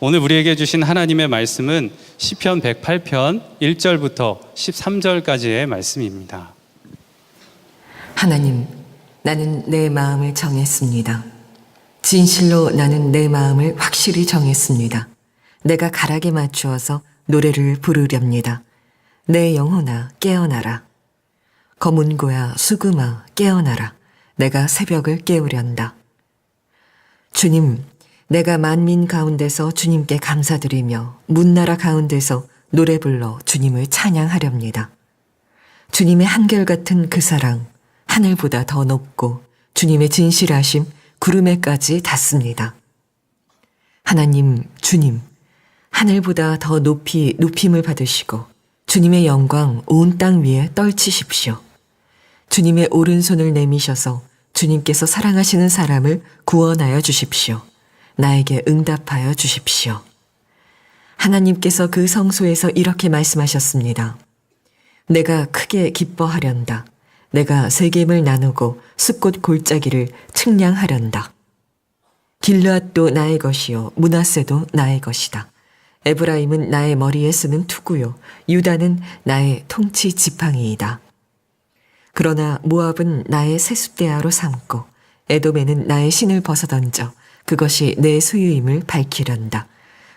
오늘 우리에게 주신 하나님의 말씀은 시편 108편 1절부터 13절까지의 말씀입니다. 하나님, 나는 내 마음을 정했습니다. 진실로 나는 내 마음을 확실히 정했습니다. 내가 가락에 맞추어서 노래를 부르렵니다. 내 영혼아 깨어나라. 거문고야 수금아 깨어나라. 내가 새벽을 깨우련다. 주님, 내가 만민 가운데서 주님께 감사드리며 문나라 가운데서 노래 불러 주님을 찬양하렵니다. 주님의 한결같은 그 사랑, 하늘보다 더 높고 주님의 진실하심 구름에까지 닿습니다. 하나님, 주님, 하늘보다 더 높이 높임을 받으시고 주님의 영광 온 땅 위에 떨치십시오. 주님의 오른손을 내미셔서 주님께서 사랑하시는 사람을 구원하여 주십시오. 나에게 응답하여 주십시오. 하나님께서 그 성소에서 이렇게 말씀하셨습니다. 내가 크게 기뻐하련다. 내가 세겜을 나누고 숲꽃 골짜기를 측량하련다. 길르앗도 나의 것이요 므낫세도 나의 것이다. 에브라임은 나의 머리에 쓰는 투구요 유다는 나의 통치 지팡이이다. 그러나 모압은 나의 세숫대야로 삼고 에돔에는 나의 신을 벗어던져 그것이 내 소유임을 밝히련다.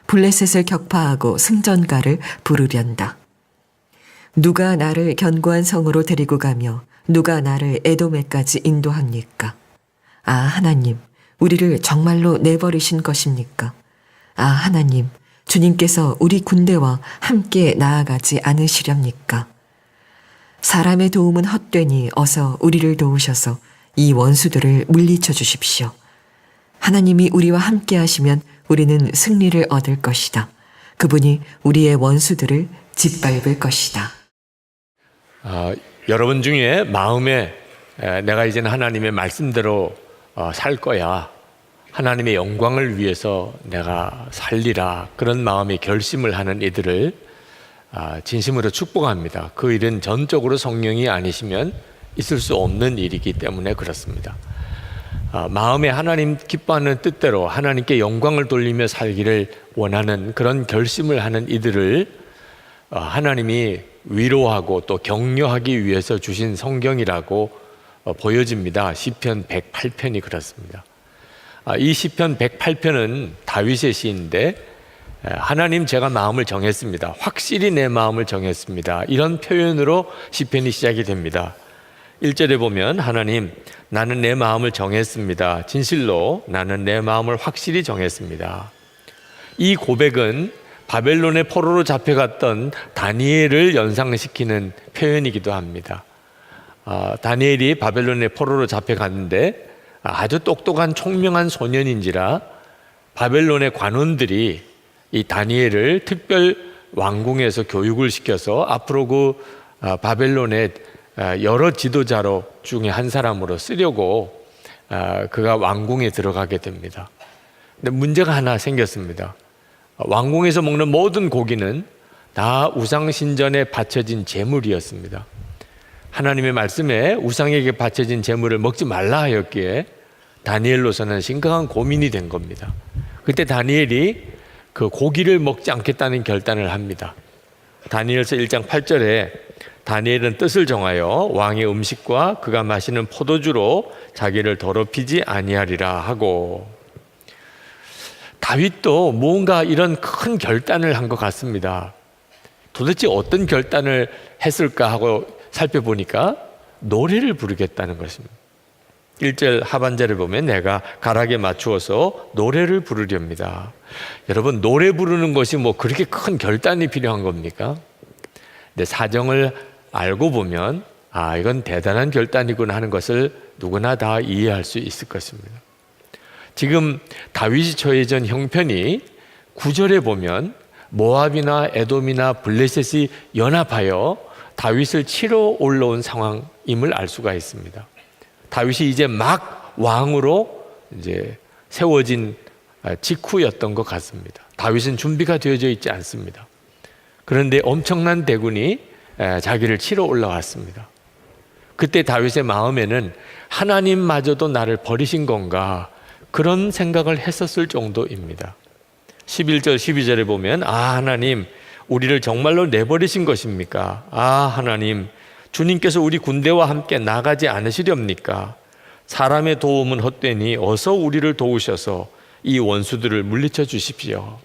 블레셋을 격파하고 승전가를 부르련다. 누가 나를 견고한 성으로 데리고 가며 누가 나를 에돔에까지 인도합니까? 아, 하나님, 우리를 정말로 내버리신 것입니까? 아, 하나님, 주님께서 우리 군대와 함께 나아가지 않으시렵니까? 사람의 도움은 헛되니 어서 우리를 도우셔서 이 원수들을 물리쳐 주십시오. 하나님이 우리와 함께 하시면 우리는 승리를 얻을 것이다. 그분이 우리의 원수들을 짓밟을 것이다. 여러분 중에 마음에 내가 이제는 하나님의 말씀대로 살 거야. 하나님의 영광을 위해서 내가 살리라. 그런 마음의 결심을 하는 이들을 진심으로 축복합니다. 그 일은 전적으로 성령이 아니시면 있을 수 없는 일이기 때문에 그렇습니다. 마음에 하나님 기뻐하는 뜻대로 하나님께 영광을 돌리며 살기를 원하는 그런 결심을 하는 이들을 하나님이 위로하고 또 격려하기 위해서 주신 성경이라고 보여집니다. 시편 108편이 그렇습니다. 이 시편 108편은 다윗의 시인데 하나님 제가 마음을 정했습니다. 확실히 내 마음을 정했습니다. 이런 표현으로 시편이 시작이 됩니다. 1절에 보면 하나님 나는 내 마음을 정했습니다. 진실로 나는 내 마음을 확실히 정했습니다. 이 고백은 바벨론의 포로로 잡혀갔던 다니엘을 연상시키는 표현이기도 합니다. 다니엘이 바벨론의 포로로 잡혀갔는데 아주 똑똑한 총명한 소년인지라 바벨론의 관원들이 이 다니엘을 특별 왕궁에서 교육을 시켜서 앞으로 그 바벨론의 여러 지도자로 중에 한 사람으로 쓰려고 그가 왕궁에 들어가게 됩니다. 근데 문제가 하나 생겼습니다. 왕궁에서 먹는 모든 고기는 다 우상신전에 바쳐진 제물이었습니다. 하나님의 말씀에 우상에게 바쳐진 제물을 먹지 말라 하였기에 다니엘로서는 심각한 고민이 된 겁니다. 그때 다니엘이 그 고기를 먹지 않겠다는 결단을 합니다. 다니엘서 1장 8절에 다니엘은 뜻을 정하여 왕의 음식과 그가 마시는 포도주로 자기를 더럽히지 아니하리라 하고, 다윗도 뭔가 이런 큰 결단을 한 것 같습니다. 도대체 어떤 결단을 했을까 하고 살펴보니까 노래를 부르겠다는 것입니다. 1절 하반절에 보면 내가 가락에 맞추어서 노래를 부르렵니다. 여러분, 노래 부르는 것이 뭐 그렇게 큰 결단이 필요한 겁니까? 근데 사정을 알고 보면 이건 대단한 결단이구나 하는 것을 누구나 다 이해할 수 있을 것입니다. 지금 다윗이 처해진 형편이 9절에 보면 모압이나 에돔이나 블레셋이 연합하여 다윗을 치러 올라온 상황임을 알 수가 있습니다. 다윗이 이제 막 왕으로 이제 세워진 직후였던 것 같습니다. 다윗은 준비가 되어져 있지 않습니다. 그런데 엄청난 대군이 자기를 치러 올라왔습니다. 그때 다윗의 마음에는 하나님마저도 나를 버리신 건가 그런 생각을 했었을 정도입니다. 11절 12절에 보면 하나님 우리를 정말로 내버리신 것입니까? 하나님 주님께서 우리 군대와 함께 나가지 않으시렵니까? 사람의 도움은 헛되니 어서 우리를 도우셔서 이 원수들을 물리쳐 주십시오.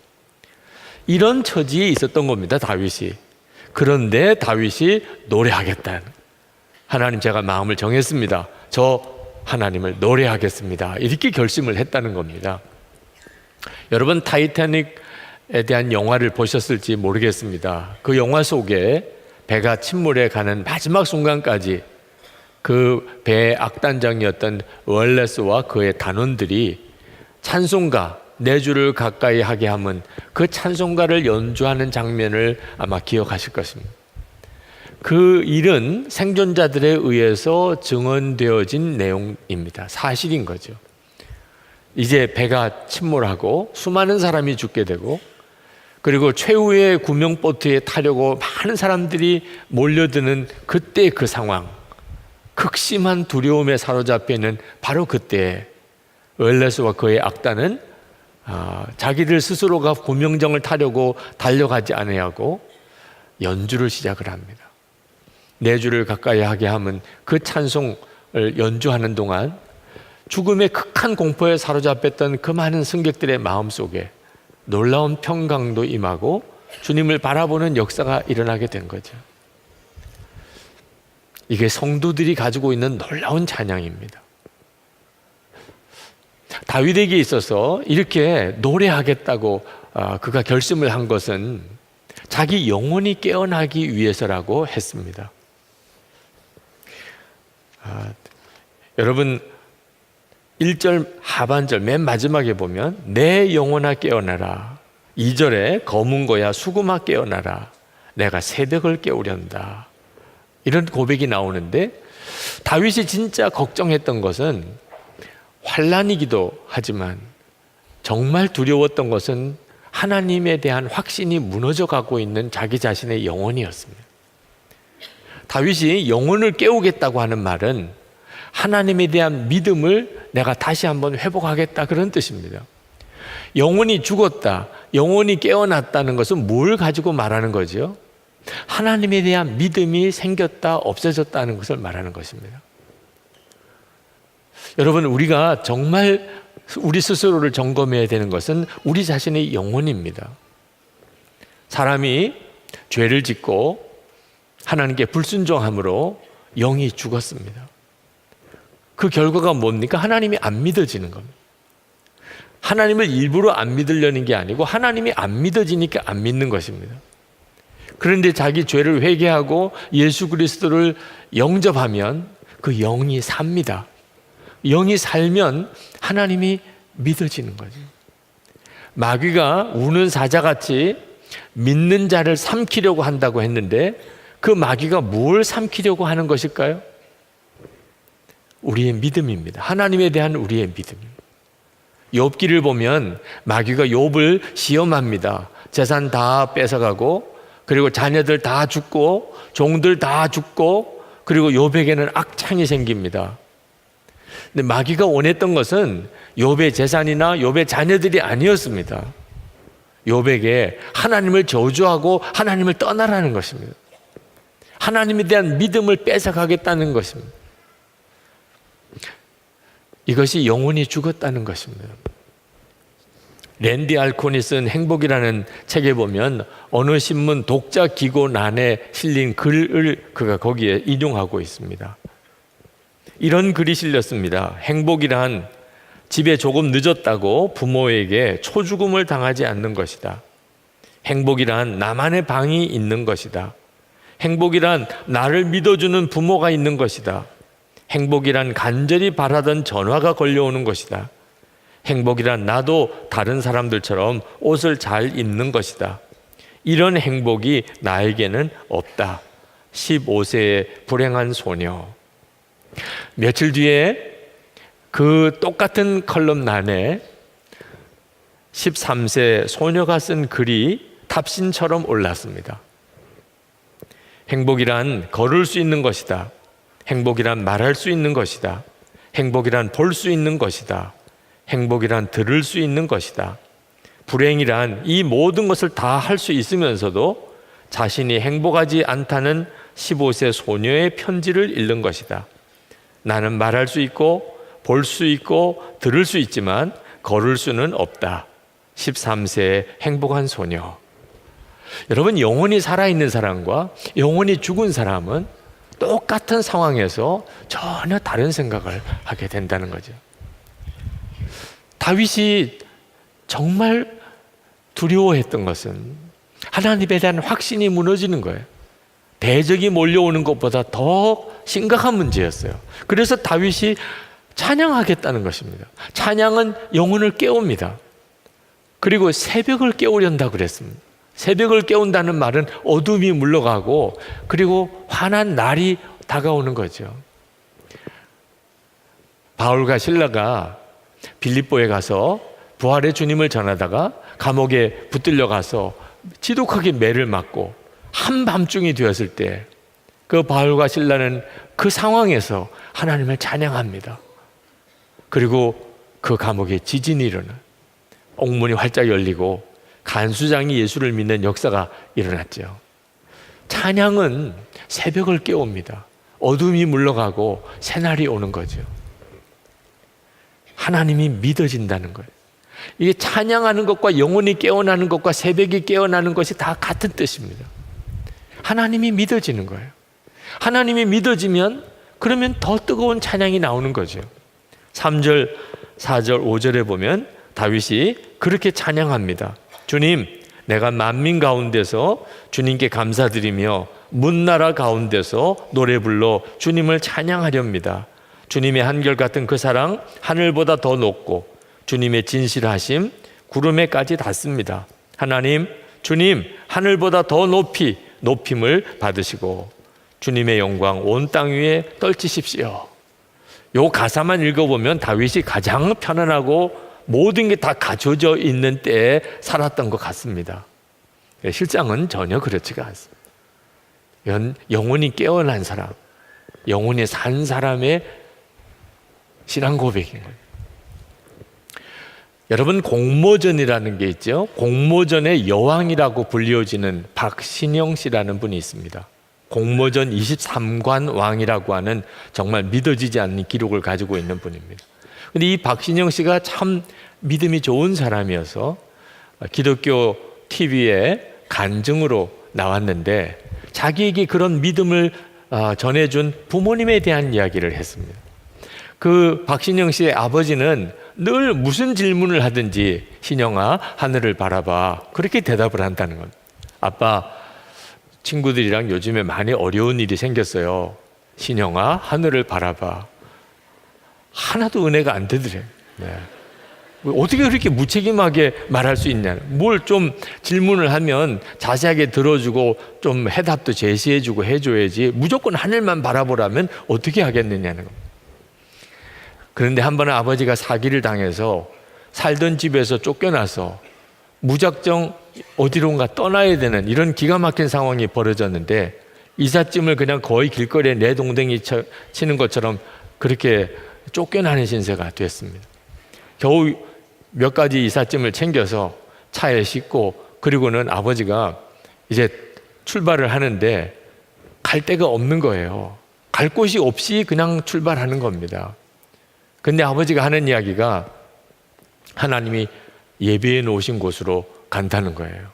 이런 처지에 있었던 겁니다, 다윗이. 그런데 다윗이 노래하겠다는, 하나님 제가 마음을 정했습니다. 저 하나님을 노래하겠습니다. 이렇게 결심을 했다는 겁니다. 여러분 타이타닉에 대한 영화를 보셨을지 모르겠습니다. 그 영화 속에 배가 침몰해 가는 마지막 순간까지 그 배의 악단장이었던 월레스와 그의 단원들이 찬송가 내 주를 가까이 하게 하면 그 찬송가를 연주하는 장면을 아마 기억하실 것입니다. 그 일은 생존자들에 의해서 증언되어진 내용입니다. 사실인 거죠. 이제 배가 침몰하고 수많은 사람이 죽게 되고, 그리고 최후의 구명보트에 타려고 많은 사람들이 몰려드는 그때 그 상황, 극심한 두려움에 사로잡혀 있는 바로 그때 월레스와 그의 악단은 자기들 스스로가 구명정을 타려고 달려가지 아니하고 연주를 시작을 합니다. 내 주를 가까이 하게 하면 그 찬송을 연주하는 동안 죽음의 극한 공포에 사로잡혔던 그 많은 승객들의 마음속에 놀라운 평강도 임하고 주님을 바라보는 역사가 일어나게 된 거죠. 이게 성도들이 가지고 있는 놀라운 찬양입니다. 다윗에게 있어서 이렇게 노래하겠다고 그가 결심을 한 것은 자기 영혼이 깨어나기 위해서라고 했습니다. 여러분 1절 하반절 맨 마지막에 보면 내 영혼아 깨어나라, 2절에 검은 거야 수금아 깨어나라, 내가 새벽을 깨우련다, 이런 고백이 나오는데, 다윗이 진짜 걱정했던 것은 환난이기도 하지만 정말 두려웠던 것은 하나님에 대한 확신이 무너져 가고 있는 자기 자신의 영혼이었습니다. 다윗이 영혼을 깨우겠다고 하는 말은 하나님에 대한 믿음을 내가 다시 한번 회복하겠다, 그런 뜻입니다. 영혼이 죽었다, 영혼이 깨어났다는 것은 뭘 가지고 말하는 거죠? 하나님에 대한 믿음이 생겼다, 없어졌다는 것을 말하는 것입니다. 여러분, 우리가 정말 우리 스스로를 점검해야 되는 것은 우리 자신의 영혼입니다. 사람이 죄를 짓고 하나님께 불순종함으로 영이 죽었습니다. 그 결과가 뭡니까? 하나님이 안 믿어지는 겁니다. 하나님을 일부러 안 믿으려는 게 아니고 하나님이 안 믿어지니까 안 믿는 것입니다. 그런데 자기 죄를 회개하고 예수 그리스도를 영접하면 그 영이 삽니다. 영이 살면 하나님이 믿어지는 거죠. 마귀가 우는 사자같이 믿는 자를 삼키려고 한다고 했는데, 그 마귀가 뭘 삼키려고 하는 것일까요? 우리의 믿음입니다. 하나님에 대한 우리의 믿음. 욥기를 보면 마귀가 욥을 시험합니다. 재산 다 뺏어가고, 그리고 자녀들 다 죽고, 종들 다 죽고, 그리고 욥에게는 악창이 생깁니다. 근데 마귀가 원했던 것은 욥의 재산이나 욥의 자녀들이 아니었습니다. 욥에게 하나님을 저주하고 하나님을 떠나라는 것입니다. 하나님에 대한 믿음을 뺏어가겠다는 것입니다. 이것이 영혼이 죽었다는 것입니다. 랜디 알콘이 쓴 행복이라는 책에 보면 어느 신문 독자 기고란에 실린 글을 그가 거기에 인용하고 있습니다. 이런 글이 실렸습니다. 행복이란 집에 조금 늦었다고 부모에게 초죽음을 당하지 않는 것이다. 행복이란 나만의 방이 있는 것이다. 행복이란 나를 믿어주는 부모가 있는 것이다. 행복이란 간절히 바라던 전화가 걸려오는 것이다. 행복이란 나도 다른 사람들처럼 옷을 잘 입는 것이다. 이런 행복이 나에게는 없다. 15세의 불행한 소녀. 며칠 뒤에 그 똑같은 컬럼란에 13세 소녀가 쓴 글이 탑신처럼 올랐습니다. 행복이란 걸을 수 있는 것이다. 행복이란 말할 수 있는 것이다. 행복이란 볼 수 있는 것이다. 행복이란 들을 수 있는 것이다. 불행이란 이 모든 것을 다 할 수 있으면서도 자신이 행복하지 않다는 15세 소녀의 편지를 읽는 것이다. 나는 말할 수 있고 볼 수 있고 들을 수 있지만 걸을 수는 없다. 13세의 행복한 소녀. 여러분, 영원히 살아있는 사람과 영원히 죽은 사람은 똑같은 상황에서 전혀 다른 생각을 하게 된다는 거죠. 다윗이 정말 두려워했던 것은 하나님에 대한 확신이 무너지는 거예요. 대적이 몰려오는 것보다 더 심각한 문제였어요. 그래서 다윗이 찬양하겠다는 것입니다. 찬양은 영혼을 깨웁니다. 그리고 새벽을 깨우련다 그랬습니다. 새벽을 깨운다는 말은 어둠이 물러가고 그리고 환한 날이 다가오는 거죠. 바울과 실라가 빌립보에 가서 부활의 주님을 전하다가 감옥에 붙들려 가서 지독하게 매를 맞고 한밤중이 되었을 때 그 바울과 실라는 그 상황에서 하나님을 찬양합니다. 그리고 그 감옥에 지진이 일어나 옥문이 활짝 열리고 간수장이 예수를 믿는 역사가 일어났죠. 찬양은 새벽을 깨웁니다. 어둠이 물러가고 새날이 오는 거죠. 하나님이 믿어진다는 거예요. 이게 찬양하는 것과 영혼이 깨어나는 것과 새벽이 깨어나는 것이 다 같은 뜻입니다. 하나님이 믿어지는 거예요. 하나님이 믿어지면 그러면 더 뜨거운 찬양이 나오는 거죠. 3절, 4절, 5절에 보면 다윗이 그렇게 찬양합니다. 주님, 내가 만민 가운데서 주님께 감사드리며 문나라 가운데서 노래 불러 주님을 찬양하렵니다. 주님의 한결같은 그 사랑 하늘보다 더 높고 주님의 진실하심 구름에까지 닿습니다. 하나님, 주님 하늘보다 더 높이 높임을 받으시고 주님의 영광 온 땅 위에 떨치십시오. 요 가사만 읽어보면 다윗이 가장 편안하고 모든 게 다 갖춰져 있는 때에 살았던 것 같습니다. 실상은 전혀 그렇지가 않습니다. 영혼이 깨어난 사람, 영혼이 산 사람의 신앙 고백인 거예요. 여러분, 공모전이라는 게 있죠. 공모전의 여왕이라고 불리워지는 박신영 씨라는 분이 있습니다. 공모전 23관 왕이라고 하는 정말 믿어지지 않는 기록을 가지고 있는 분입니다. 근데 이 박신영 씨가 참 믿음이 좋은 사람이어서 기독교 TV에 간증으로 나왔는데 자기에게 그런 믿음을 전해준 부모님에 대한 이야기를 했습니다. 그 박신영 씨의 아버지는 늘 무슨 질문을 하든지 신영아 하늘을 바라봐 그렇게 대답을 한다는 겁니다. 아빠, 친구들이랑 요즘에 많이 어려운 일이 생겼어요. 신영아 하늘을 바라봐. 하나도 은혜가 안 되더래요. 네. 어떻게 그렇게 무책임하게 말할 수 있냐. 뭘 좀 질문을 하면 자세하게 들어주고 좀 해답도 제시해주고 해줘야지 무조건 하늘만 바라보라면 어떻게 하겠느냐는 겁니다. 그런데 한 번은 아버지가 사기를 당해서 살던 집에서 쫓겨나서 무작정 어디론가 떠나야 되는 이런 기가 막힌 상황이 벌어졌는데 이삿짐을 그냥 거의 길거리에 내동댕이 치는 것처럼 그렇게 쫓겨나는 신세가 됐습니다. 겨우 몇 가지 이삿짐을 챙겨서 차에 싣고 그리고는 아버지가 이제 출발을 하는데 갈 데가 없는 거예요. 갈 곳이 없이 그냥 출발하는 겁니다. 근데 아버지가 하는 이야기가 하나님이 예비해 놓으신 곳으로 간다는 거예요.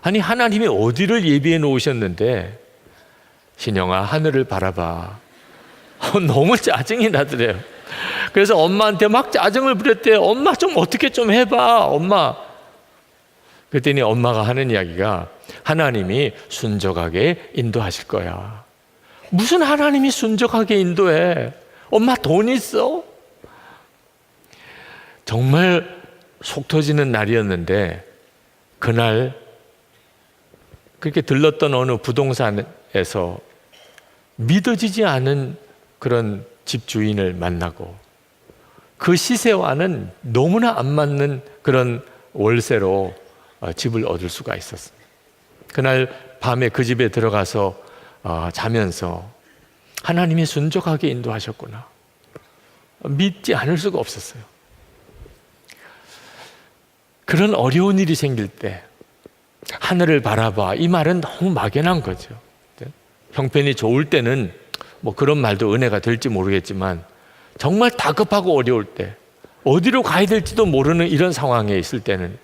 아니, 하나님이 어디를 예비해 놓으셨는데 신영아 하늘을 바라봐. 너무 짜증이 나더래요. 그래서 엄마한테 막 짜증을 부렸대요. 엄마 좀 어떻게 좀 해봐 엄마. 그랬더니 엄마가 하는 이야기가 하나님이 순적하게 인도하실 거야. 무슨 하나님이 순적하게 인도해. 엄마 돈 있어? 정말 속 터지는 날이었는데 그날 그렇게 들렀던 어느 부동산에서 믿어지지 않은 그런 집 주인을 만나고 그 시세와는 너무나 안 맞는 그런 월세로 집을 얻을 수가 있었습니다. 그날 밤에 그 집에 들어가서 자면서 하나님이 순적하게 인도하셨구나. 믿지 않을 수가 없었어요. 그런 어려운 일이 생길 때 하늘을 바라봐, 이 말은 너무 막연한 거죠. 형편이 좋을 때는 뭐 그런 말도 은혜가 될지 모르겠지만, 정말 다급하고 어려울 때, 어디로 가야 될지도 모르는 이런 상황에 있을 때는,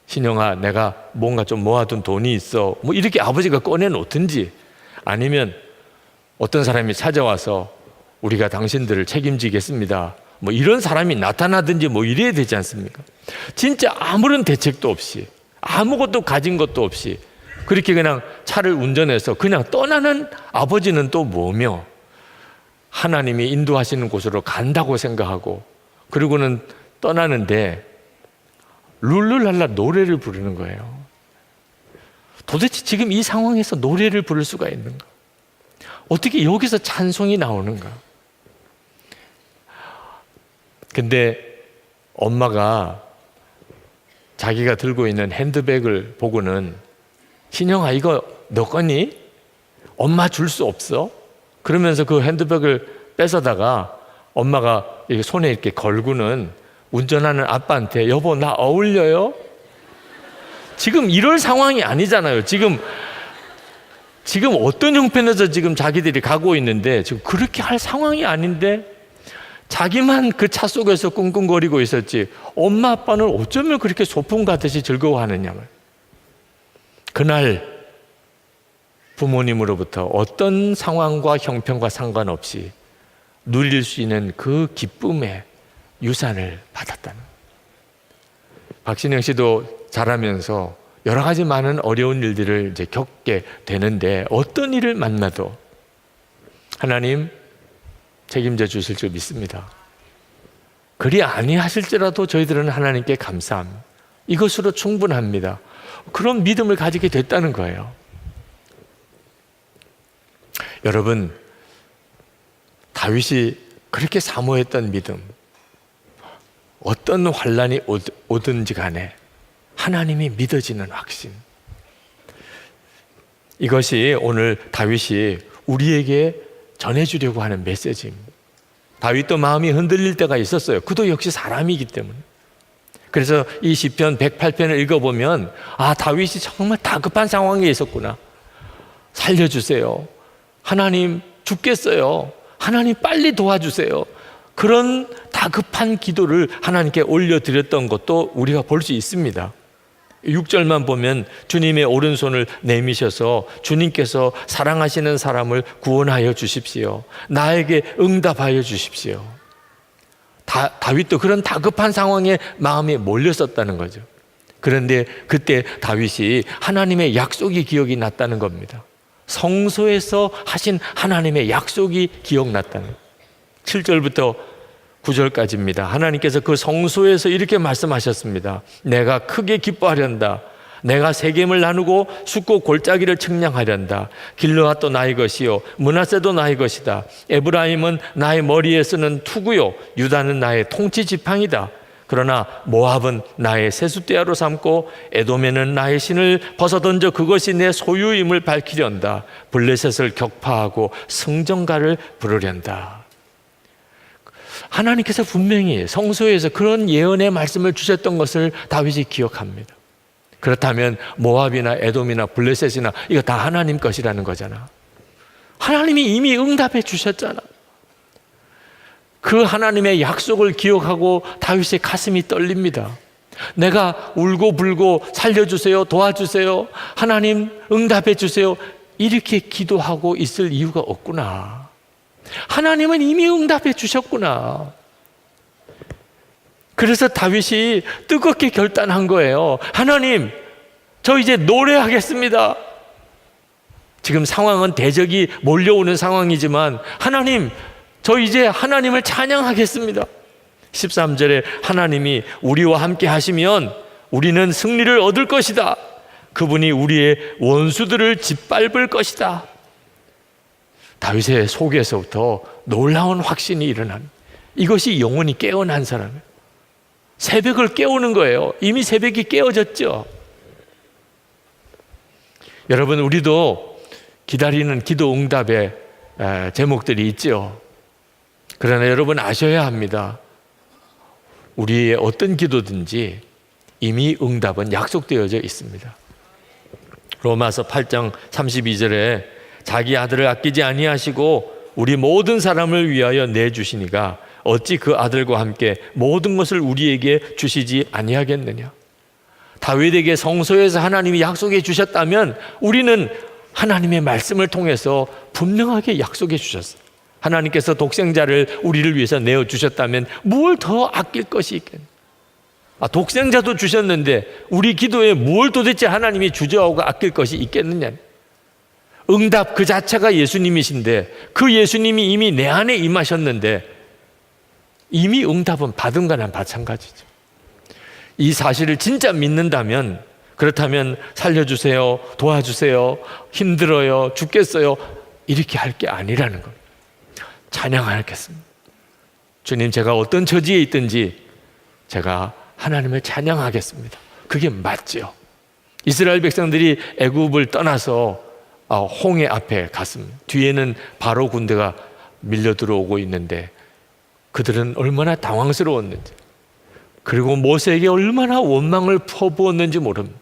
신영아, 내가 뭔가 좀 모아둔 돈이 있어, 뭐 이렇게 아버지가 꺼내놓든지, 아니면 어떤 사람이 찾아와서 우리가 당신들을 책임지겠습니다, 뭐 이런 사람이 나타나든지 뭐 이래야 되지 않습니까? 진짜 아무런 대책도 없이, 아무것도 가진 것도 없이 그렇게 그냥 차를 운전해서 그냥 떠나는 아버지는 또 뭐며, 하나님이 인도하시는 곳으로 간다고 생각하고 그리고는 떠나는데 룰루랄라 노래를 부르는 거예요. 도대체 지금 이 상황에서 노래를 부를 수가 있는가? 어떻게 여기서 찬송이 나오는가? 근데 엄마가 자기가 들고 있는 핸드백을 보고는, 신영아, 이거 너 거니? 엄마 줄 수 없어? 그러면서 그 핸드백을 뺏어다가 엄마가 손에 이렇게 걸고는 운전하는 아빠한테, 여보 나 어울려요? 지금 이럴 상황이 아니잖아요. 지금 어떤 형편에서 지금 자기들이 가고 있는데 지금 그렇게 할 상황이 아닌데 자기만 그 차 속에서 끙끙거리고 있었지, 엄마 아빠는 어쩌면 그렇게 소풍 가듯이 즐거워하느냐. 그날 부모님으로부터 어떤 상황과 형편과 상관없이 누릴 수 있는 그 기쁨의 유산을 받았다는. 박신영 씨도 자라면서 여러 가지 많은 어려운 일들을 이제 겪게 되는데, 어떤 일을 만나도 하나님 책임져 주실 줄 믿습니다. 그리 아니하실지라도 저희들은 하나님께 감사합니다. 이것으로 충분합니다. 그런 믿음을 가지게 됐다는 거예요. 여러분, 다윗이 그렇게 사모했던 믿음, 어떤 환난이 오든지 간에 하나님이 믿어지는 확신, 이것이 오늘 다윗이 우리에게 전해주려고 하는 메시지입니다. 다윗도 마음이 흔들릴 때가 있었어요. 그도 역시 사람이기 때문에. 그래서 이 시편 108편을 읽어보면, 아, 다윗이 정말 다급한 상황에 있었구나. 살려주세요. 하나님 죽겠어요. 하나님 빨리 도와주세요. 그런 다급한 기도를 하나님께 올려드렸던 것도 우리가 볼 수 있습니다. 6절만 보면, 주님의 오른손을 내미셔서 주님께서 사랑하시는 사람을 구원하여 주십시오. 나에게 응답하여 주십시오. 다윗도 그런 다급한 상황에 마음이 몰렸었다는 거죠. 그런데 그때 다윗이 하나님의 약속이 기억이 났다는 겁니다. 성소에서 하신 하나님의 약속이 기억났다는 거예요. 7절부터 9절까지입니다. 하나님께서 그 성소에서 이렇게 말씀하셨습니다. 내가 크게 기뻐하련다. 내가 세겜을 나누고 숫고 골짜기를 측량하련다. 길르앗도 나의 것이요 므낫세도 나의 것이다. 에브라임은 나의 머리에 쓰는 투구요 유다는 나의 통치 지팡이다. 그러나 모압은 나의 세숫대야로 삼고 에돔에는 나의 신을 벗어던져 그것이 내 소유임을 밝히련다. 블레셋을 격파하고 승전가를 부르련다. 하나님께서 분명히 성소에서 그런 예언의 말씀을 주셨던 것을 다윗이 기억합니다. 그렇다면 모압이나 에돔이나 블레셋이나 이거 다 하나님 것이라는 거잖아. 하나님이 이미 응답해 주셨잖아. 그 하나님의 약속을 기억하고 다윗의 가슴이 떨립니다. 내가 울고 불고 살려주세요, 도와주세요, 하나님 응답해 주세요, 이렇게 기도하고 있을 이유가 없구나. 하나님은 이미 응답해 주셨구나. 그래서 다윗이 뜨겁게 결단한 거예요. 하나님, 저 이제 노래하겠습니다. 지금 상황은 대적이 몰려오는 상황이지만, 하나님, 저 이제 하나님을 찬양하겠습니다. 13절에 하나님이 우리와 함께 하시면 우리는 승리를 얻을 것이다. 그분이 우리의 원수들을 짓밟을 것이다. 다윗의 속에서부터 놀라운 확신이 일어난, 이것이 영혼이 깨어난 사람이에요. 새벽을 깨우는 거예요. 이미 새벽이 깨어졌죠. 여러분, 우리도 기다리는 기도 응답의 제목들이 있죠. 그러나 여러분 아셔야 합니다. 우리의 어떤 기도든지 이미 응답은 약속되어져 있습니다. 로마서 8장 32절에 자기 아들을 아끼지 아니하시고 우리 모든 사람을 위하여 내주시니가 어찌 그 아들과 함께 모든 것을 우리에게 주시지 아니하겠느냐. 다윗에게 성소에서 하나님이 약속해 주셨다면 우리는 하나님의 말씀을 통해서 분명하게 약속해 주셨어요. 하나님께서 독생자를 우리를 위해서 내어주셨다면 뭘 더 아낄 것이 있겠느냐. 독생자도 주셨는데 우리 기도에 뭘 도대체 하나님이 주저하고 아낄 것이 있겠느냐. 응답 그 자체가 예수님이신데 그 예수님이 이미 내 안에 임하셨는데 이미 응답은 받은 거나 마찬가지죠. 이 사실을 진짜 믿는다면, 그렇다면 살려주세요, 도와주세요, 힘들어요, 죽겠어요 이렇게 할 게 아니라는 겁니다. 찬양하겠습니다. 주님, 제가 어떤 처지에 있든지 제가 하나님을 찬양하겠습니다. 그게 맞지요. 이스라엘 백성들이 애굽을 떠나서 홍해 앞에 갔습니다. 뒤에는 바로 군대가 밀려 들어오고 있는데 그들은 얼마나 당황스러웠는지, 그리고 모세에게 얼마나 원망을 퍼부었는지 모릅니다.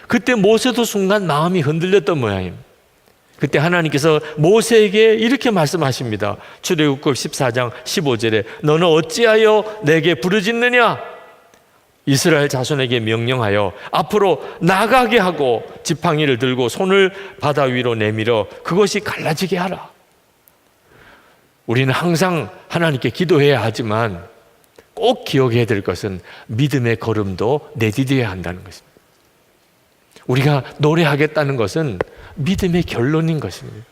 그때 모세도 순간 마음이 흔들렸던 모양입니다. 그때 하나님께서 모세에게 이렇게 말씀하십니다. 출애굽기 14장 15절에 너는 어찌하여 내게 부르짖느냐? 이스라엘 자손에게 명령하여 앞으로 나가게 하고 지팡이를 들고 손을 바다 위로 내밀어 그것이 갈라지게 하라. 우리는 항상 하나님께 기도해야 하지만 꼭 기억해야 될 것은 믿음의 걸음도 내디뎌야 한다는 것입니다. 우리가 노래하겠다는 것은 믿음의 결론인 것입니다.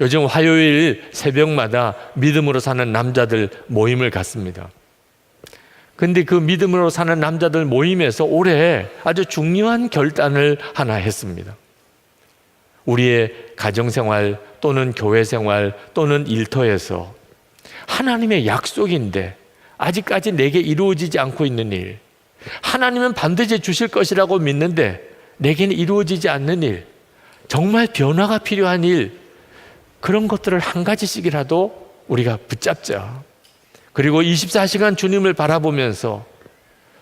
요즘 화요일 새벽마다 믿음으로 사는 남자들 모임을 갖습니다. 근데 그 믿음으로 사는 남자들 모임에서 올해 아주 중요한 결단을 하나 했습니다. 우리의 가정생활 또는 교회생활 또는 일터에서 하나님의 약속인데 아직까지 내게 이루어지지 않고 있는 일, 하나님은 반드시 주실 것이라고 믿는데 내게는 이루어지지 않는 일, 정말 변화가 필요한 일, 그런 것들을 한 가지씩이라도 우리가 붙잡자. 그리고 24시간 주님을 바라보면서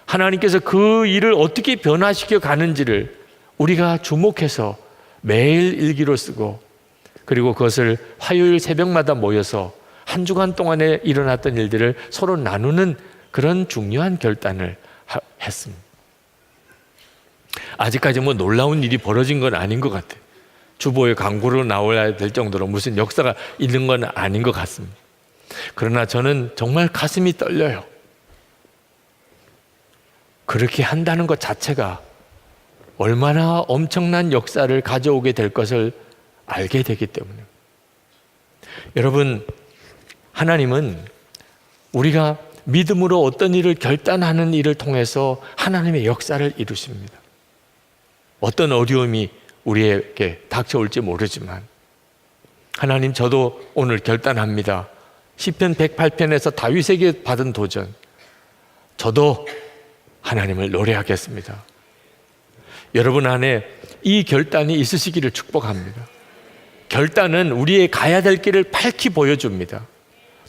하나님께서 그 일을 어떻게 변화시켜 가는지를 우리가 주목해서 매일 일기로 쓰고, 그리고 그것을 화요일 새벽마다 모여서 한 주간 동안에 일어났던 일들을 서로 나누는 그런 중요한 결단을 했습니다. 아직까지 뭐 놀라운 일이 벌어진 건 아닌 것 같아요. 주보에 광고로 나와야 될 정도로 무슨 역사가 있는 건 아닌 것 같습니다. 그러나 저는 정말 가슴이 떨려요. 그렇게 한다는 것 자체가 얼마나 엄청난 역사를 가져오게 될 것을 알게 되기 때문에. 여러분, 하나님은 우리가 믿음으로 어떤 일을 결단하는 일을 통해서 하나님의 역사를 이루십니다. 어떤 어려움이 우리에게 닥쳐올지 모르지만, 하나님, 저도 오늘 결단합니다. 시편 108편에서 다윗에게 받은 도전, 저도 하나님을 노래하겠습니다. 여러분 안에 이 결단이 있으시기를 축복합니다. 결단은 우리의 가야 될 길을 밝히 보여줍니다.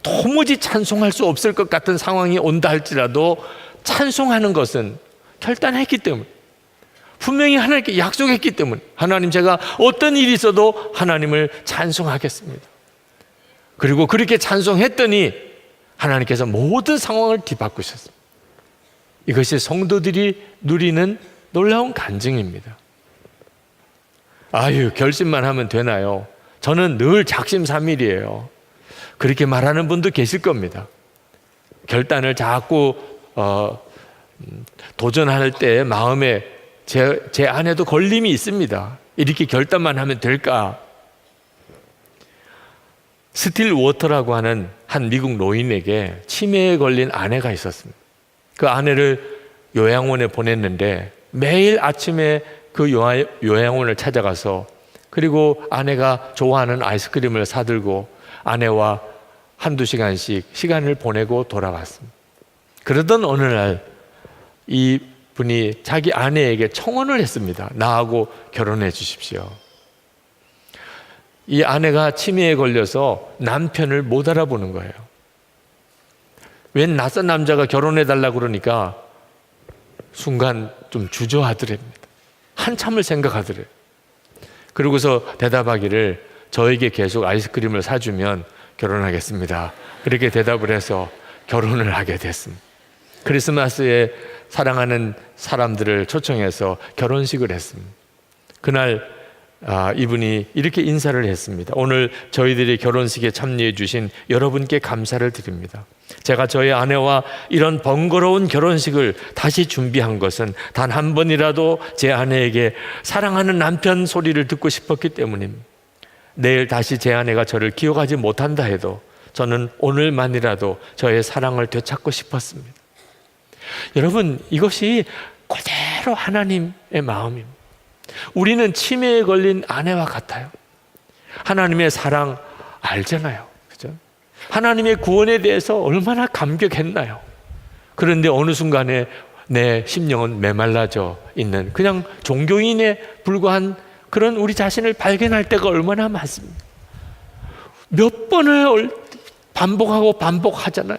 도무지 찬송할 수 없을 것 같은 상황이 온다 할지라도 찬송하는 것은 결단했기 때문에, 분명히 하나님께 약속했기 때문에, 하나님, 제가 어떤 일이 있어도 하나님을 찬송하겠습니다. 그리고 그렇게 찬송했더니 하나님께서 모든 상황을 뒤바꾸셨습니다. 이것이 성도들이 누리는 놀라운 간증입니다. 아유, 결심만 하면 되나요? 저는 늘 작심삼일이에요. 그렇게 말하는 분도 계실 겁니다. 결단을 자꾸 도전할 때 마음에 제 안에도 걸림이 있습니다. 이렇게 결단만 하면 될까? 스틸 워터라고 하는 한 미국 노인에게 치매에 걸린 아내가 있었습니다. 그 아내를 요양원에 보냈는데 매일 아침에 그 요양원을 찾아가서, 그리고 아내가 좋아하는 아이스크림을 사들고 아내와 한두 시간씩 시간을 보내고 돌아왔습니다. 그러던 어느 날 이 분이 자기 아내에게 청혼을 했습니다. 나하고 결혼해 주십시오. 이 아내가 치매에 걸려서 남편을 못 알아보는 거예요. 웬 낯선 남자가 결혼해 달라고 그러니까 순간 좀 주저하더랍니다. 한참을 생각하더래요. 그러고서 대답하기를 저에게 계속 아이스크림을 사주면 결혼하겠습니다. 그렇게 대답을 해서 결혼을 하게 됐습니다. 크리스마스에 사랑하는 사람들을 초청해서 결혼식을 했습니다. 그날 이분이 이렇게 인사를 했습니다. 오늘 저희들이 결혼식에 참여해 주신 여러분께 감사를 드립니다. 제가 저희 아내와 이런 번거로운 결혼식을 다시 준비한 것은 단 한 번이라도 제 아내에게 사랑하는 남편 소리를 듣고 싶었기 때문입니다. 내일 다시 제 아내가 저를 기억하지 못한다 해도 저는 오늘만이라도 저의 사랑을 되찾고 싶었습니다. 여러분, 이것이 그대로 하나님의 마음입니다. 우리는 치매에 걸린 아내와 같아요. 하나님의 사랑 알잖아요. 그죠? 하나님의 구원에 대해서 얼마나 감격했나요? 그런데 어느 순간에 내 심령은 메말라져 있는 그냥 종교인에 불과한 그런 우리 자신을 발견할 때가 얼마나 많습니다. 몇 번을 반복하고 반복하잖아요.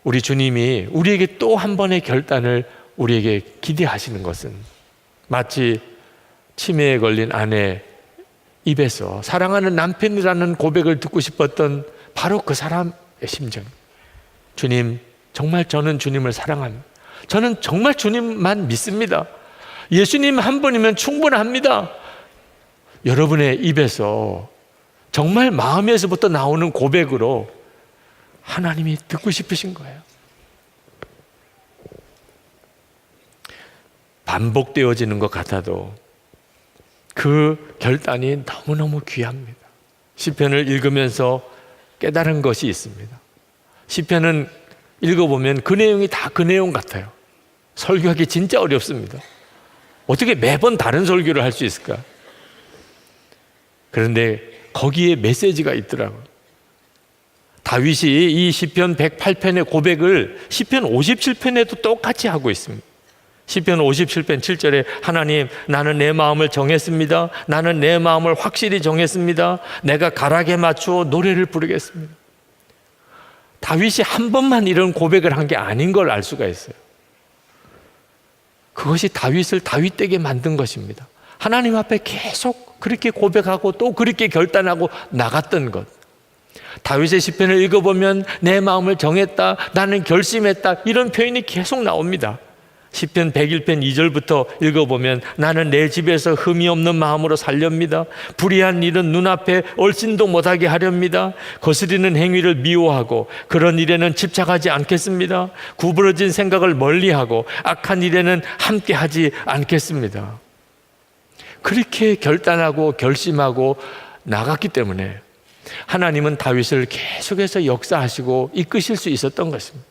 우리 주님이 우리에게 또 한 번의 결단을 우리에게 기대하시는 것은 마치 치매에 걸린 아내 입에서 사랑하는 남편이라는 고백을 듣고 싶었던 바로 그 사람의 심정. 주님, 정말 저는 주님을 사랑합니다. 저는 정말 주님만 믿습니다. 예수님 한 분이면 충분합니다. 여러분의 입에서 정말 마음에서부터 나오는 고백으로 하나님이 듣고 싶으신 거예요. 반복되어지는 것 같아도 그 결단이 너무너무 귀합니다. 시편을 읽으면서 깨달은 것이 있습니다. 시편은 읽어보면 그 내용이 다 그 내용 같아요. 설교하기 진짜 어렵습니다. 어떻게 매번 다른 설교를 할 수 있을까? 그런데 거기에 메시지가 있더라고요. 다윗이 이 시편 108편의 고백을 시편 57편에도 똑같이 하고 있습니다. 시편 57편 7절에 하나님, 나는 내 마음을 정했습니다. 나는 내 마음을 확실히 정했습니다. 내가 가락에 맞추어 노래를 부르겠습니다. 다윗이 한 번만 이런 고백을 한 게 아닌 걸 알 수가 있어요. 그것이 다윗을 다윗되게 만든 것입니다. 하나님 앞에 계속 그렇게 고백하고 또 그렇게 결단하고 나갔던 것. 다윗의 시편을 읽어보면 내 마음을 정했다, 나는 결심했다, 이런 표현이 계속 나옵니다. 시편 101편 2절부터 읽어보면 나는 내 집에서 흠이 없는 마음으로 살렵니다. 불의한 일은 눈앞에 얼씬도 못하게 하렵니다. 거스리는 행위를 미워하고 그런 일에는 집착하지 않겠습니다. 구부러진 생각을 멀리하고 악한 일에는 함께하지 않겠습니다. 그렇게 결단하고 결심하고 나갔기 때문에 하나님은 다윗을 계속해서 역사하시고 이끄실 수 있었던 것입니다.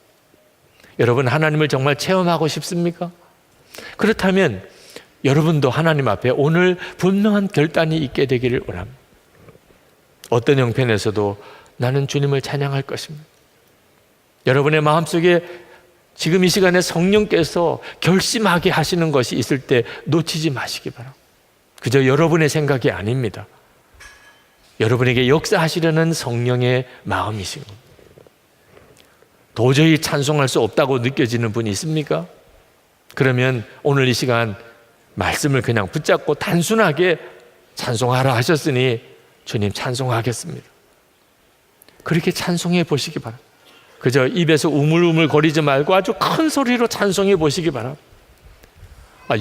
여러분, 하나님을 정말 체험하고 싶습니까? 그렇다면 여러분도 하나님 앞에 오늘 분명한 결단이 있게 되기를 원합니다. 어떤 형편에서도 나는 주님을 찬양할 것입니다. 여러분의 마음속에 지금 이 시간에 성령께서 결심하게 하시는 것이 있을 때 놓치지 마시기 바랍니다. 그저 여러분의 생각이 아닙니다. 여러분에게 역사하시려는 성령의 마음이신 겁니다. 도저히 찬송할 수 없다고 느껴지는 분이 있습니까? 그러면 오늘 이 시간 말씀을 그냥 붙잡고 단순하게 찬송하라 하셨으니 주님 찬송하겠습니다. 그렇게 찬송해 보시기 바랍니다. 그저 입에서 우물우물 거리지 말고 아주 큰 소리로 찬송해 보시기 바랍니다.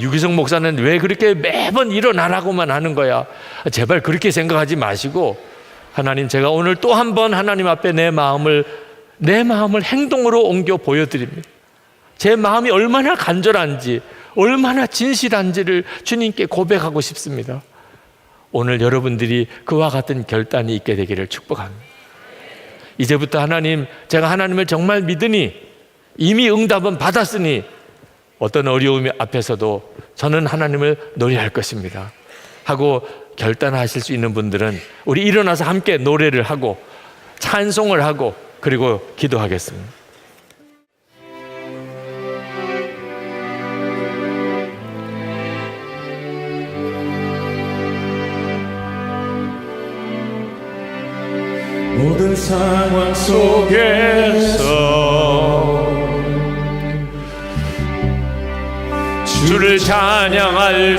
유기성 목사는 왜 그렇게 매번 일어나라고만 하는 거야? 제발 그렇게 생각하지 마시고, 하나님, 제가 오늘 또 한 번 하나님 앞에 내 마음을 행동으로 옮겨 보여드립니다. 제 마음이 얼마나 간절한지, 얼마나 진실한지를 주님께 고백하고 싶습니다. 오늘 여러분들이 그와 같은 결단이 있게 되기를 축복합니다. 이제부터 하나님, 제가 하나님을 정말 믿으니 이미 응답은 받았으니 어떤 어려움 앞에서도 저는 하나님을 노래할 것입니다 하고 결단하실 수 있는 분들은 우리 일어나서 함께 노래를 하고 찬송을 하고 그리고 기도하겠습니다. 모든 상황 속에서 주를 찬양할지라.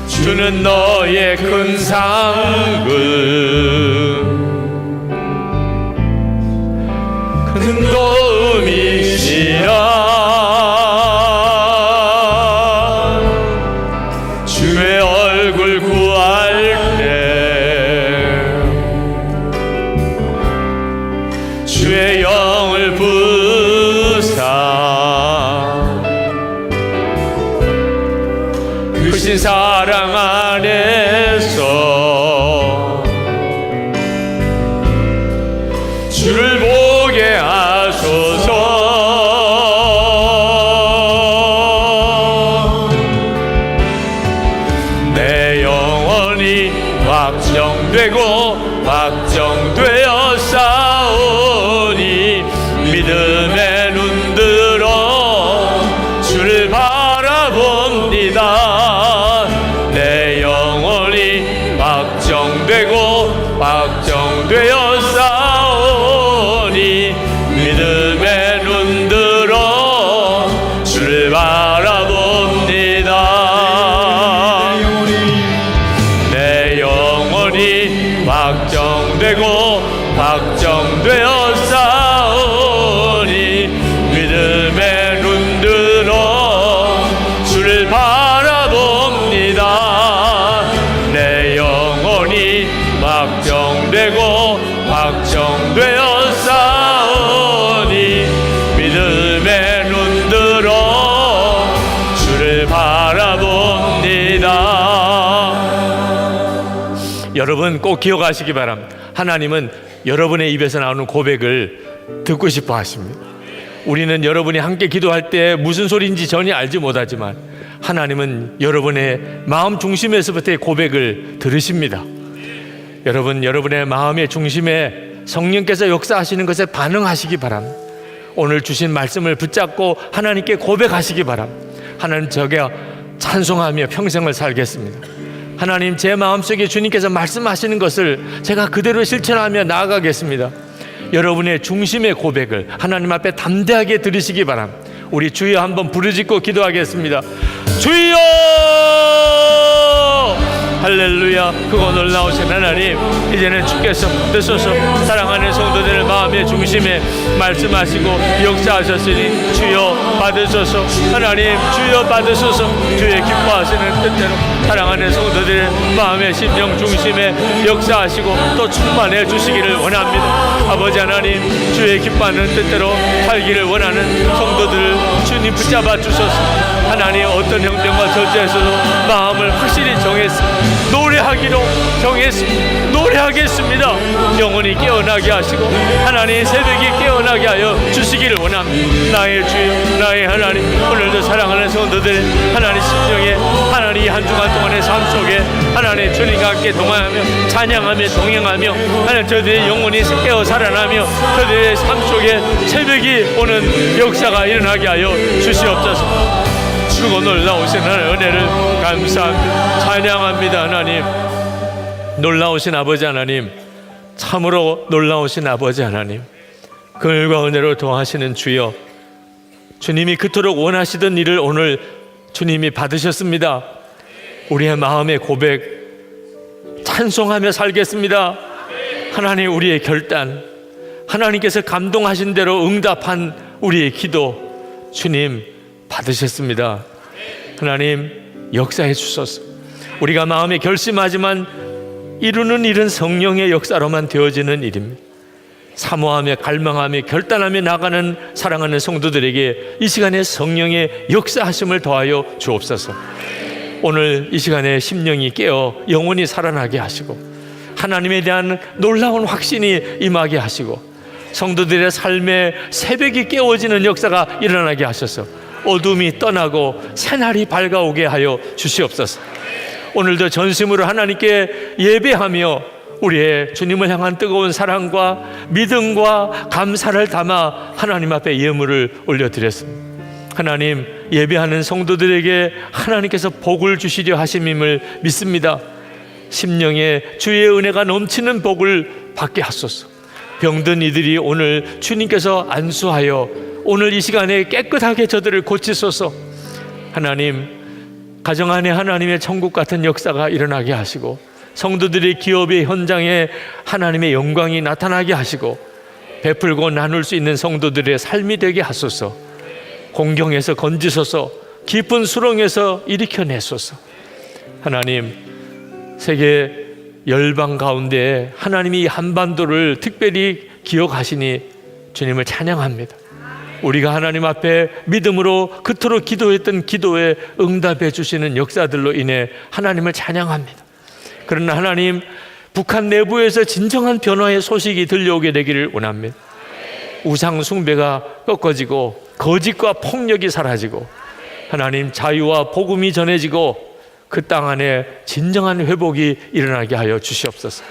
주는 너의 큰 상급 큰 도움이시라. 주의 얼굴 구할 때 주의 영을 부사 크신 사랑 안에서 주를 보게 하소서. 내 영혼이 확정되고 확정되어 싸우니 믿음의 눈들어 주를 바라봅니다. 내 영혼이 확정되고 확정되어 싸우니 믿음의 눈들어 주를 바라봅니다. 내 영혼이 확정되고 확정되어 싸우니 믿음의 눈들어 주를 바라봅니다. 내 영혼이 확정되고 확정되어 싸우니 믿음의 눈들어 주를 바라봅니다. 여러분 꼭 기억하시기 바랍니다. 하나님은 여러분의 입에서 나오는 고백을 듣고 싶어 하십니다. 우리는 여러분이 함께 기도할 때 무슨 소리인지 전혀 알지 못하지만 하나님은 여러분의 마음 중심에서부터의 고백을 들으십니다. 여러분, 여러분의 마음의 중심에 성령께서 역사하시는 것에 반응하시기 바랍니다. 오늘 주신 말씀을 붙잡고 하나님께 고백하시기 바랍니다. 하나님, 저가 찬송하며 평생을 살겠습니다. 하나님, 제 마음속에 주님께서 말씀하시는 것을 제가 그대로 실천하며 나아가겠습니다. 여러분의 중심의 고백을 하나님 앞에 담대하게 들으시기 바랍니다. 우리 주여 한번 부르짖고 기도하겠습니다. 주여! 할렐루야. 크고 놀라우신 하나님, 이제는 주께서 뜻소서 사랑하는 성도들의 마음의 중심에 말씀하시고 역사하셨으니 주여 받으소서. 하나님, 주여 받으소서. 주의 기뻐하시는 뜻대로 사랑하는 성도들의 마음의 심령 중심에 역사하시고 또 충만해 주시기를 원합니다. 아버지 하나님, 주의 기뻐하는 뜻대로 살기를 원하는 성도들을 주님 붙잡아 주소서. 하나님, 어떤 형편과 절제에서도 마음을 확실히 정했습니다. 노래하기로 정했습니다. 노래하겠습니다. 영혼이 깨어나게 하시고 하나님, 새벽이 깨어나게 하여 주시기를 원합니다. 나의 주여, 나의 하나님, 오늘도 사랑하는 성도들 하나님 심정에 하나님 한 주간 동안의 삶 속에 하나님 주님과 함께 동행하며 찬양하며 동행하며 하나님 저들의 영혼이 깨어 살아나며 저들의 삶 속에 새벽이 오는 역사가 일어나게 하여 주시옵소서. 주고 놀라우신 하나님의 은혜를 감사합니다. 찬양합니다. 하나님, 놀라우신 아버지 하나님, 참으로 놀라우신 아버지 하나님, 긍휼과 은혜로 도하시는 주여, 주님이 그토록 원하시던 일을 오늘 주님이 받으셨습니다. 우리의 마음의 고백 찬송하며 살겠습니다. 하나님, 우리의 결단, 하나님께서 감동하신 대로 응답한 우리의 기도 주님 받으셨습니다. 하나님, 역사해 주소서. 우리가 마음에 결심하지만 이루는 일은 성령의 역사로만 되어지는 일입니다. 사모하며 갈망하며 결단하며 나가는 사랑하는 성도들에게 이 시간에 성령의 역사하심을 더하여 주옵소서. 오늘 이 시간에 심령이 깨어 영혼이 살아나게 하시고 하나님에 대한 놀라운 확신이 임하게 하시고 성도들의 삶에 새벽이 깨워지는 역사가 일어나게 하셔서 어둠이 떠나고 새날이 밝아오게 하여 주시옵소서. 오늘도 전심으로 하나님께 예배하며 우리의 주님을 향한 뜨거운 사랑과 믿음과 감사를 담아 하나님 앞에 예물을 올려드렸습니다. 하나님, 예배하는 성도들에게 하나님께서 복을 주시려 하심임을 믿습니다. 심령에 주의 은혜가 넘치는 복을 받게 하소서. 병든 이들이 오늘 주님께서 안수하여 오늘 이 시간에 깨끗하게 저들을 고치소서. 하나님, 가정 안에 하나님의 천국 같은 역사가 일어나게 하시고 성도들의 기업의 현장에 하나님의 영광이 나타나게 하시고 베풀고 나눌 수 있는 성도들의 삶이 되게 하소서. 공경에서 건지소서. 깊은 수렁에서 일으켜내소서. 하나님, 세계 열방 가운데 하나님이 한반도를 특별히 기억하시니 주님을 찬양합니다. 우리가 하나님 앞에 믿음으로 그토록 기도했던 기도에 응답해 주시는 역사들로 인해 하나님을 찬양합니다. 그러나 하나님, 북한 내부에서 진정한 변화의 소식이 들려오게 되기를 원합니다. 우상 숭배가 꺾어지고 거짓과 폭력이 사라지고 하나님, 자유와 복음이 전해지고 그 땅 안에 진정한 회복이 일어나게 하여 주시옵소서.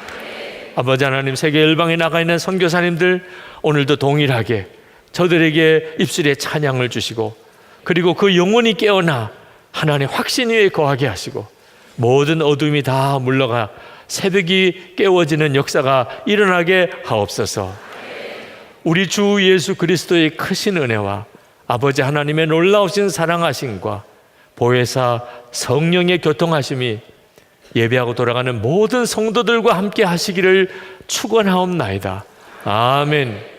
아버지 하나님, 세계 열방에 나가 있는 선교사님들 오늘도 동일하게 저들에게 입술에 찬양을 주시고 그리고 그 영혼이 깨어나 하나님의 확신 위에 거하게 하시고 모든 어둠이 다 물러가 새벽이 깨워지는 역사가 일어나게 하옵소서. 우리 주 예수 그리스도의 크신 은혜와 아버지 하나님의 놀라우신 사랑하심과 보혜사 성령의 교통하심이 예배하고 돌아가는 모든 성도들과 함께 하시기를 축원하옵나이다. 아멘.